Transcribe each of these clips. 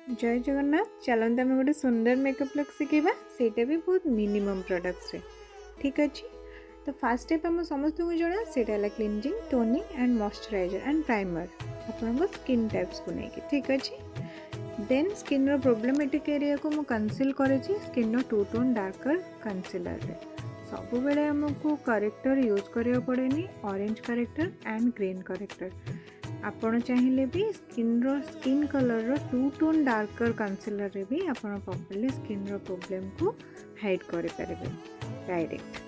जय जगन्नाथ। चलते आम गोटे सुंदर मेकअप लुक शिखेबा, सेटा भी बहुत मिनिमम प्रोडक्ट्स रे। ठीक अच्छे। तो फास्ट स्टेप आम समस्त को जना से cleansing, toning and moisturiser and primer आपन स्किन टाइप्स को लेकिन। ठीक अच्छे। देन स्किन रो प्रॉब्लमेटिक एरिया को मु कंसील करे स्किन रो टू टोन डार्कर कंसीलर रे। सब बेले हमको करेक्टर यूज करिया पड़ेनी, orange corrector and green corrector. आपण चाहिए भी स्किन कलर रो टू टोन डार्कर कंसीलर रे भी आपण प्रॉपर्ली स्किन रो प्रॉब्लम को हाइड कर पारे डायरेक्ट।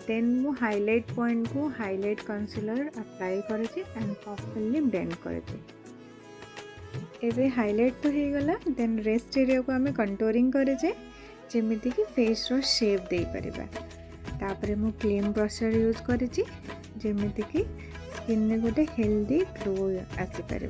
देन मु हाइलाइट पॉइंट को हाइलाइट कंसीलर अप्लाई करे एंड प्रॉपर्ली ब्लेंड करे। एबे हाइलाइट तो हो गला। देन रेस्ट एरिया को आम कंटूरिंग करे जेमिति कि फेस रो शेप दे परिबा। तापरे मु क्लीन ब्रशर यूज करे जेमिति कि स्किन में गोटे हेल्दी ग्लो आसीपर।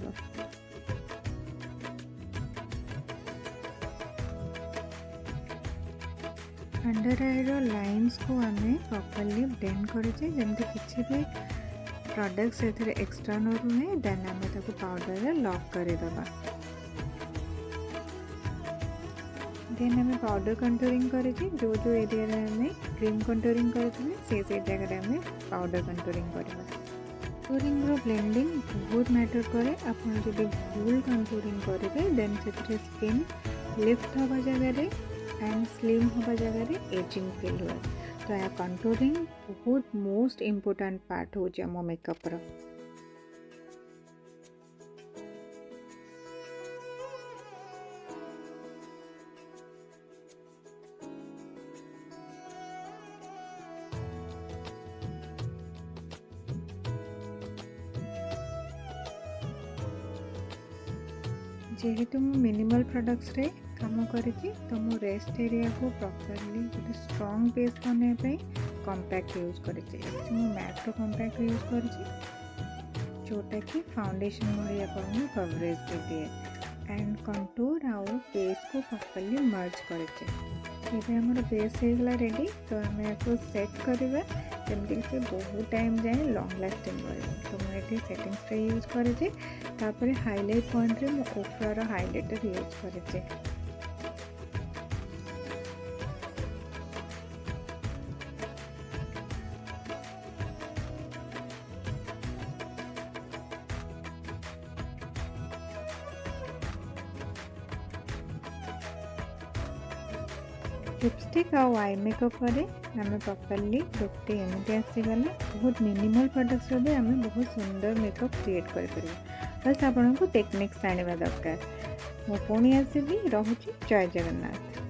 अंडर आई लाइन्स को आम प्रॉपर्ली ब्लेंड करे जमती किसी भी प्रोडक्ट्स एक्सट्रा न रुहे। देन आम पाउडर लॉक करदेबा। देन आम पाउडर कंटूरिंग करे जो एरिया आम क्रीम कंटूरिंग करते से जगह आम पाउडर कंटूरिंग करवा। कंटूरिंग रो ब्लेंडिंग बहुत मैटर करे। आप जब भूल कंटूरिंग करेंगे देन से स्किन लिफ्ट हवा जगह एंड स्लिम हवा जगह एजिंग फील हुए। तो या कंटूरिंग बहुत मोस्ट इम्पोर्टेंट पार्ट हो मो मेकअप रो। जेहेतु मु मिनिमल प्रोडक्ट्स रे काम करी तो मु रेस्ट एरिया को प्रॉपर्ली गोटे स्ट्रॉन्ग बेस बनने कॉम्पैक्ट यूज करी। मु मैट रो कॉम्पैक्ट यूज करी जोटा कि फाउंडेशन भली आपको कवरेज दे दिए एंड कंटूर आउ बेस को प्रॉपर्ली मर्ज करे। ये आमर बेस होगा रेडी। तो आम या सेट करवा जमती से बहुत टाइम जाए लॉन्ग लास्टिंग कर। तो मुझे सेटिंग स्प्रे यूज करे हाइलाइट पॉइंट रे मु ओफ्रा हाइलाइटर यूज करे। लिपस्टिक और आई मेकअप पर आम प्रॉपर्ली लुकटे एमती आसीगला। बहुत मिनिमल प्रोडक्ट्स भी आम बहुत सुंदर मेकअप क्रिएट कर। बस आपको टेक्निक्स जाना दरकार। मु पुणी आसबि। रहुछि। जय जगन्नाथ।